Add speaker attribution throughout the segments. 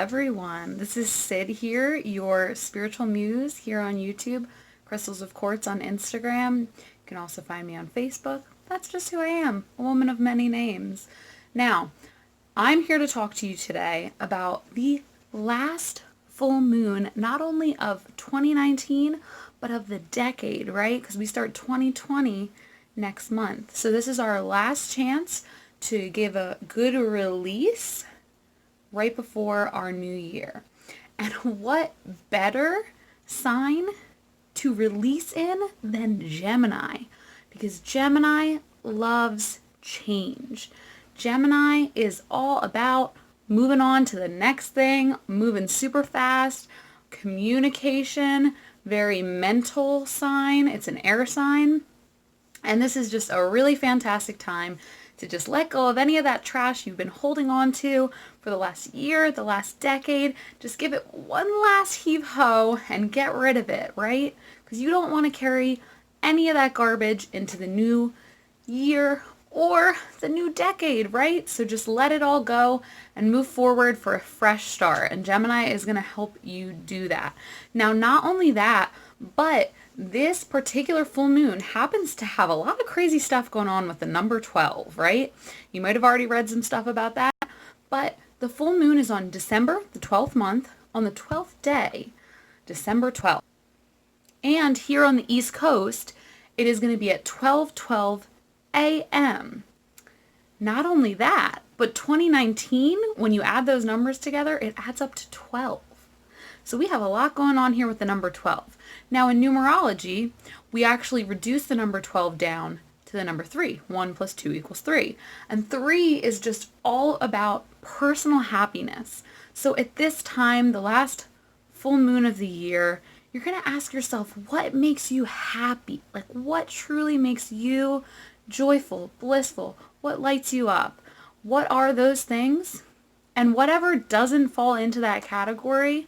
Speaker 1: everyone. This is Sid here, your spiritual muse here on YouTube, Crystals of Quartz on Instagram. You can also find me on Facebook. That's just who I am, a woman of many names. Now, I'm here to talk to you today about the last full moon, not only of 2019, but of the decade, right? Because we start 2020 next month. So this is our last chance to give a good release right before our new year. And what better sign to release in than Gemini? Because Gemini loves change. Gemini is all about moving on to the next thing, moving super fast, communication, very mental sign. It's an air sign. And this is just a really fantastic time to just let go of any of that trash you've been holding on to for the last year, the last decade. Just give it one last heave-ho and get rid of it, right? Because you don't want to carry any of that garbage into the new year or the new decade, right? So just let it all go and move forward for a fresh start. And Gemini is going to help you do that. Now, not only that, but this particular full moon happens to have a lot of crazy stuff going on with the number 12, right? You might have already read some stuff about that, but the full moon is on December, the 12th month, on the 12th day, December 12th. And here on the East Coast, it is going to be at 12:12 a.m. Not only that, but 2019, when you add those numbers together, it adds up to 12. So we have a lot going on here with the number 12. Now in numerology, we actually reduce the number 12 down to the number 3. 1 plus 2 equals 3. And 3 is just all about personal happiness. So at this time, the last full moon of the year, you're going to ask yourself, what makes you happy? Like, what truly makes you joyful, blissful? What lights you up? What are those things? And whatever doesn't fall into that category,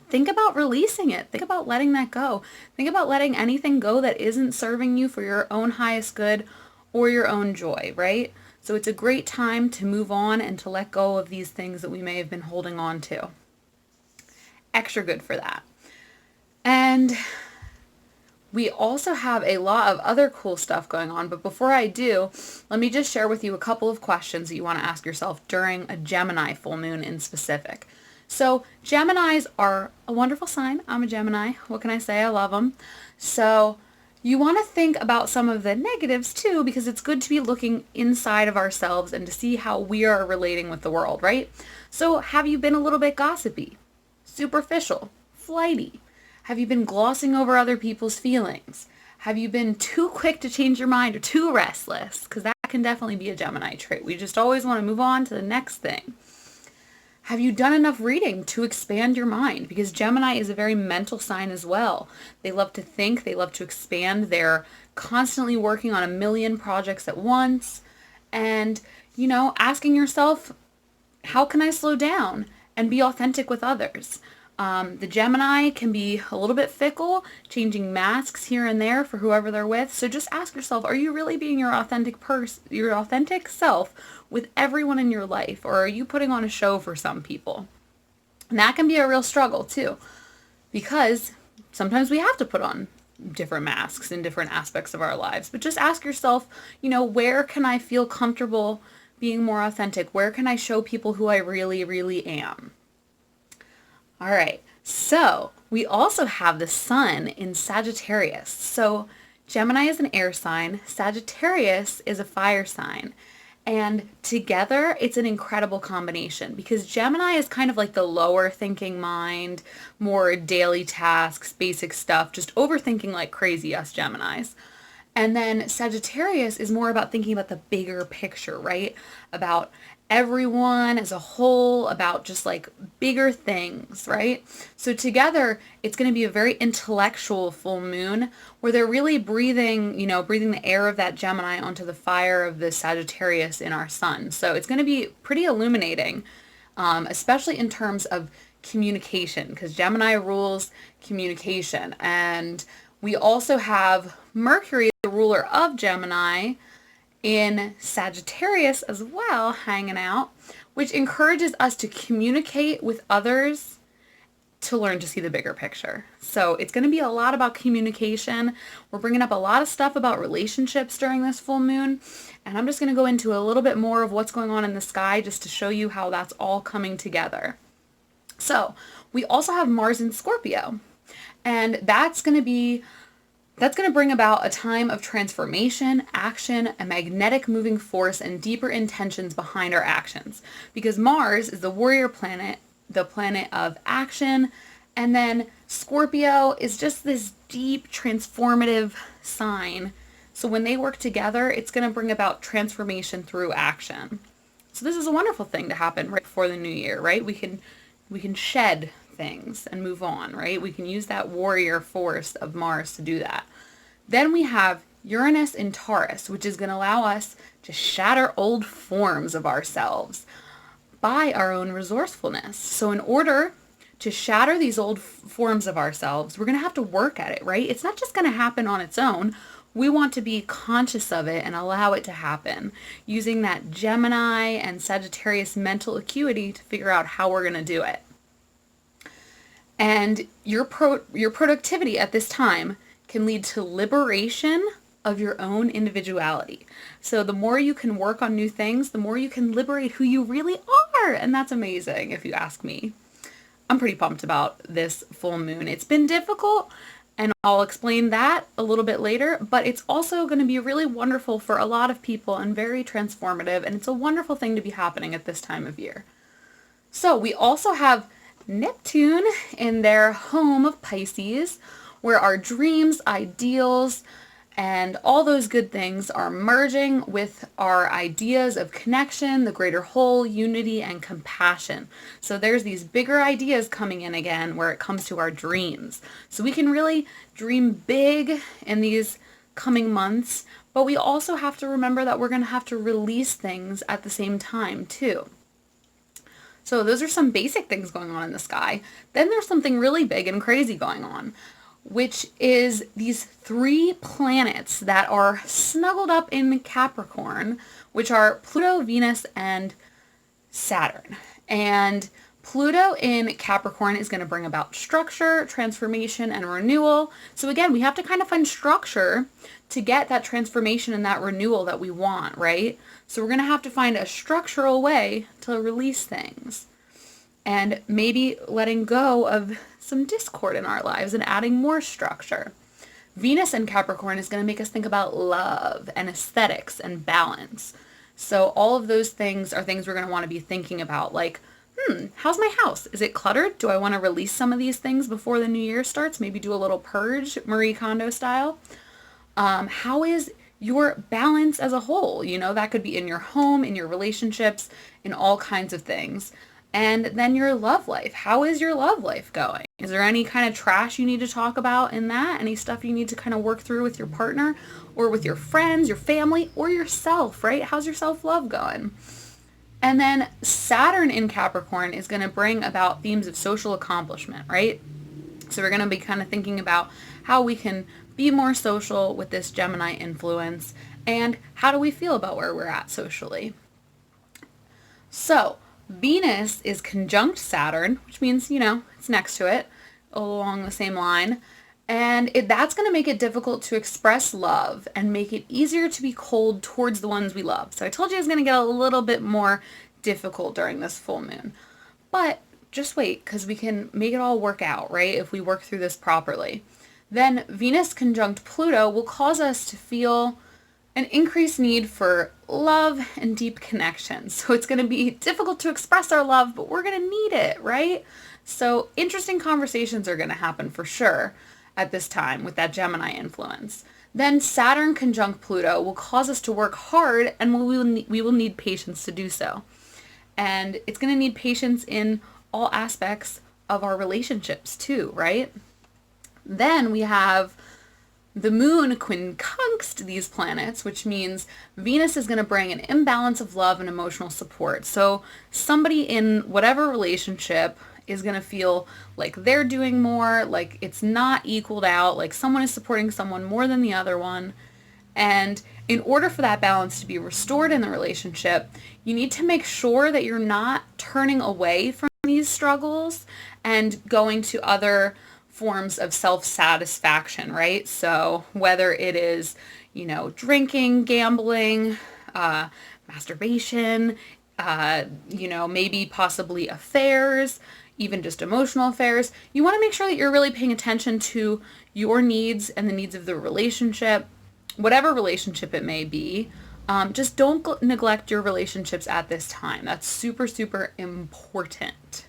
Speaker 1: think about releasing it. Think about letting that go. Think about letting anything go that isn't serving you for your own highest good or your own joy, right? So it's a great time to move on and to let go of these things that we may have been holding on to. Extra good for that. And we also have a lot of other cool stuff going on, but before I do, let me just share with you a couple of questions that you want to ask yourself during a Gemini full moon in specific. So Geminis are a wonderful sign. I'm a Gemini. What can I say? I love them. So you want to think about some of the negatives too, because it's good to be looking inside of ourselves and to see how we are relating with the world, right? So have you been a little bit gossipy, superficial, flighty? Have you been glossing over other people's feelings? Have you been too quick to change your mind or too restless? Because that can definitely be a Gemini trait. We just always want to move on to the next thing. Have you done enough reading to expand your mind? Because Gemini is a very mental sign as well. They love to think, they love to expand. They're constantly working on a million projects at once. And, asking yourself, how can I slow down and be authentic with others? The Gemini can be a little bit fickle, changing masks here and there for whoever they're with. So just ask yourself, are you really being your authentic self with everyone in your life? Or are you putting on a show for some people? And that can be a real struggle too, because sometimes we have to put on different masks in different aspects of our lives. But just ask yourself, where can I feel comfortable being more authentic? Where can I show people who I really, really am? All right, so we also have the sun in Sagittarius. So Gemini is an air sign, Sagittarius is a fire sign, and together it's an incredible combination because Gemini is kind of like the lower thinking mind, more daily tasks, basic stuff, just overthinking like crazy, us Geminis. And then Sagittarius is more about thinking about the bigger picture, right? About everyone as a whole, about just like bigger things, right? So together, it's going to be a very intellectual full moon where they're really breathing the air of that Gemini onto the fire of the Sagittarius in our sun. So it's going to be pretty illuminating, especially in terms of communication, because Gemini rules communication. And we also have Mercury, the ruler of Gemini, in Sagittarius as well, hanging out, which encourages us to communicate with others to learn to see the bigger picture. So it's going to be a lot about communication. We're bringing up a lot of stuff about relationships during this full moon. And I'm just going to go into a little bit more of what's going on in the sky just to show you how that's all coming together. So we also have Mars in Scorpio. And that's going to bring about a time of transformation, action, a magnetic moving force, and deeper intentions behind our actions. Because Mars is the warrior planet, the planet of action, and then Scorpio is just this deep transformative sign. So when they work together, it's going to bring about transformation through action. So this is a wonderful thing to happen right before the new year, right? We can shed things and move on, right? We can use that warrior force of Mars to do that. Then we have Uranus in Taurus, which is going to allow us to shatter old forms of ourselves by our own resourcefulness. So in order to shatter these old forms of ourselves, we're going to have to work at it, right? It's not just going to happen on its own. We want to be conscious of it and allow it to happen, using that Gemini and Sagittarius mental acuity to figure out how we're going to do it. And your productivity at this time can lead to liberation of your own individuality. So the more you can work on new things, the more you can liberate who you really are. And that's amazing if you ask me. I'm pretty pumped about this full moon. It's been difficult, and I'll explain that a little bit later, but it's also going to be really wonderful for a lot of people and very transformative, and it's a wonderful thing to be happening at this time of year. So we also have Neptune in their home of Pisces, where our dreams, ideals, and all those good things are merging with our ideas of connection, the greater whole, unity, and compassion. So there's these bigger ideas coming in again where it comes to our dreams. So we can really dream big in these coming months, but we also have to remember that we're going to have to release things at the same time too. So those are some basic things going on in the sky. Then there's something really big and crazy going on, which is these 3 planets that are snuggled up in Capricorn, which are Pluto, Venus, and Saturn. And Pluto in Capricorn is going to bring about structure, transformation, and renewal. So again, we have to kind of find structure to get that transformation and that renewal that we want, right? So we're going to have to find a structural way to release things. And maybe letting go of some discord in our lives and adding more structure. Venus in Capricorn is going to make us think about love and aesthetics and balance. So all of those things are things we're going to want to be thinking about, like, how's my house? Is it cluttered? Do I want to release some of these things before the new year starts? Maybe do a little purge, Marie Kondo style. How is your balance as a whole? You know, that could be in your home, in your relationships, in all kinds of things. And then your love life. How is your love life going? Is there any kind of trash you need to talk about in that? Any stuff you need to kind of work through with your partner or with your friends, your family, or yourself, right? How's your self-love going? And then Saturn in Capricorn is going to bring about themes of social accomplishment, right? So we're going to be kind of thinking about how we can be more social with this Gemini influence, and how do we feel about where we're at socially. So Venus is conjunct Saturn, which means, you know, it's next to it along the same line. And that's going to make it difficult to express love and make it easier to be cold towards the ones we love. So I told you it was going to get a little bit more difficult during this full moon. But just wait, because we can make it all work out, right? If we work through this properly. Then Venus conjunct Pluto will cause us to feel an increased need for love and deep connection. So it's going to be difficult to express our love, but we're going to need it, right? So interesting conversations are going to happen for sure at this time with that Gemini influence. Then Saturn conjunct Pluto will cause us to work hard, and we will need patience to do so. And it's going to need patience in all aspects of our relationships too, right? Then we have the moon quincunxed these planets, which means Venus is going to bring an imbalance of love and emotional support. So somebody in whatever relationship is going to feel like they're doing more, like it's not equaled out, like someone is supporting someone more than the other one. And in order for that balance to be restored in the relationship, you need to make sure that you're not turning away from these struggles and going to other forms of self-satisfaction, right? So whether it is, drinking, gambling, masturbation, maybe possibly affairs, even just emotional affairs, you want to make sure that you're really paying attention to your needs and the needs of the relationship, whatever relationship it may be. Just don't neglect your relationships at this time. That's super, super important.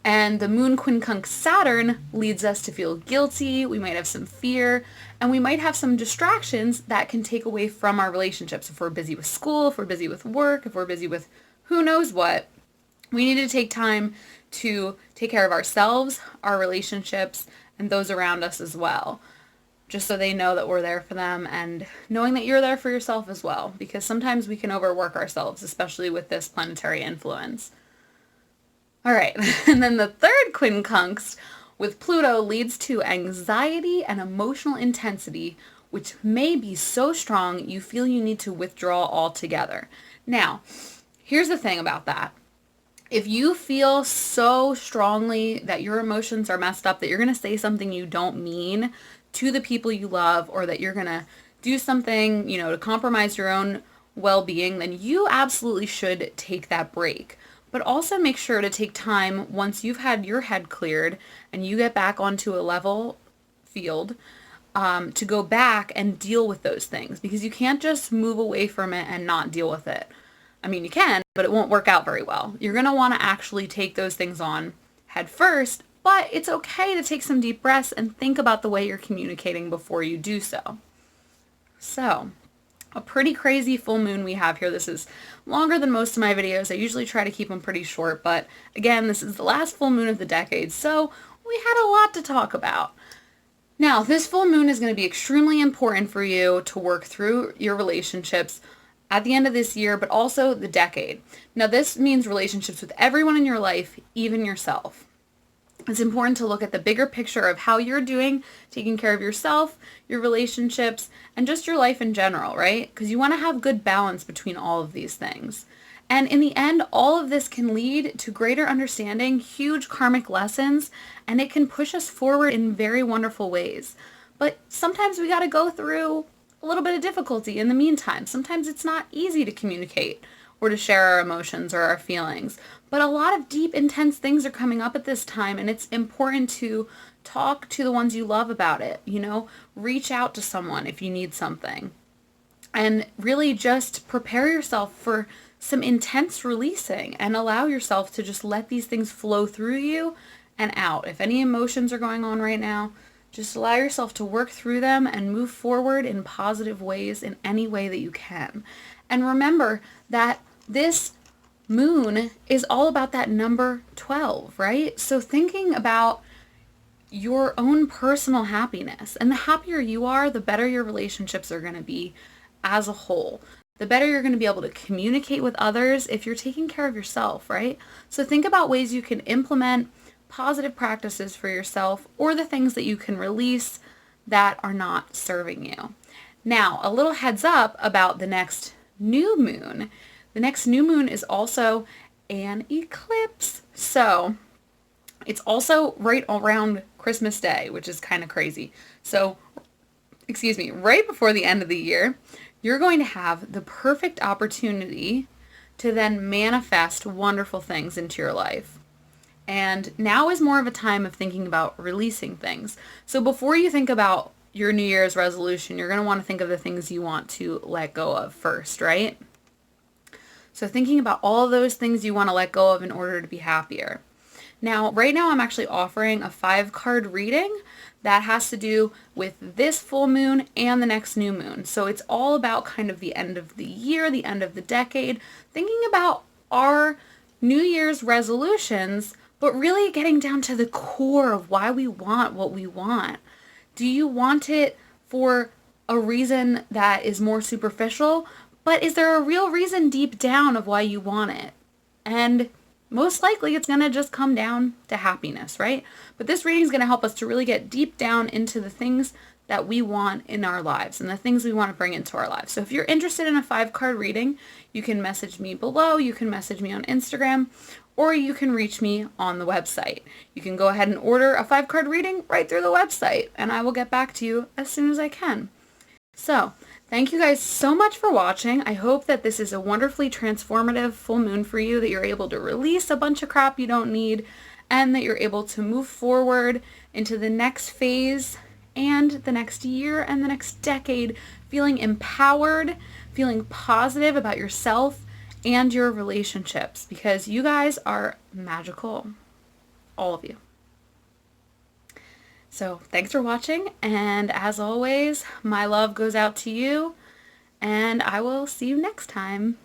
Speaker 1: And the moon quincunx Saturn leads us to feel guilty. We might have some fear, and we might have some distractions that can take away from our relationships. If we're busy with school, if we're busy with work, if we're busy with who knows what, we need to take time to take care of ourselves, our relationships, and those around us as well. Just so they know that we're there for them, and knowing that you're there for yourself as well, because sometimes we can overwork ourselves, especially with this planetary influence. All right, and then the third quincunx with Pluto leads to anxiety and emotional intensity, which may be so strong you feel you need to withdraw altogether. Now, here's the thing about that. If you feel so strongly that your emotions are messed up, that you're going to say something you don't mean to the people you love, or that you're going to do something, to compromise your own well-being, then you absolutely should take that break. But also make sure to take time once you've had your head cleared and you get back onto a level field to go back and deal with those things, because you can't just move away from it and not deal with it. I mean, you can, but it won't work out very well. You're going to want to actually take those things on head first, but it's okay to take some deep breaths and think about the way you're communicating before you do so. So, a pretty crazy full moon we have here. This is longer than most of my videos. I usually try to keep them pretty short, but again, this is the last full moon of the decade, so we had a lot to talk about. Now, this full moon is going to be extremely important for you to work through your relationships at the end of this year, but also the decade. Now, this means relationships with everyone in your life, even yourself. It's important to look at the bigger picture of how you're doing, taking care of yourself, your relationships, and just your life in general, right? Because you want to have good balance between all of these things. And in the end, all of this can lead to greater understanding, huge karmic lessons, and it can push us forward in very wonderful ways. But sometimes we got to go through a little bit of difficulty in the meantime. Sometimes it's not easy to communicate or to share our emotions or our feelings. But a lot of deep, intense things are coming up at this time, and it's important to talk to the ones you love about it, reach out to someone if you need something. And really just prepare yourself for some intense releasing and allow yourself to just let these things flow through you and out. If any emotions are going on right now, just allow yourself to work through them and move forward in positive ways in any way that you can. And remember that this moon is all about that number 12, right? So thinking about your own personal happiness, and the happier you are, the better your relationships are going to be as a whole. The better you're going to be able to communicate with others if you're taking care of yourself, right? So think about ways you can implement positive practices for yourself, or the things that you can release that are not serving you. Now, a little heads up about the next new moon. The next new moon is also an eclipse. So it's also right around Christmas Day, which is kind of crazy. So, right before the end of the year, you're going to have the perfect opportunity to then manifest wonderful things into your life. And now is more of a time of thinking about releasing things. So before you think about your New Year's resolution, you're going to want to think of the things you want to let go of first, right? So thinking about all those things you want to let go of in order to be happier. Now, right now I'm actually offering a 5-card reading that has to do with this full moon and the next new moon. So it's all about kind of the end of the year, the end of the decade, thinking about our New Year's resolutions, but really getting down to the core of why we want what we want. Do you want it for a reason that is more superficial? But is there a real reason deep down of why you want it? And most likely it's going to just come down to happiness, right? But this reading is going to help us to really get deep down into the things that we want in our lives and the things we want to bring into our lives. So if you're interested in a 5-card reading, you can message me below, you can message me on Instagram, or you can reach me on the website. You can go ahead and order a 5-card reading right through the website, and I will get back to you as soon as I can. So, thank you guys so much for watching. I hope that this is a wonderfully transformative full moon for you, that you're able to release a bunch of crap you don't need, and that you're able to move forward into the next phase and the next year and the next decade feeling empowered, feeling positive about yourself and your relationships, because you guys are magical. All of you. So thanks for watching, and as always, my love goes out to you, and I will see you next time.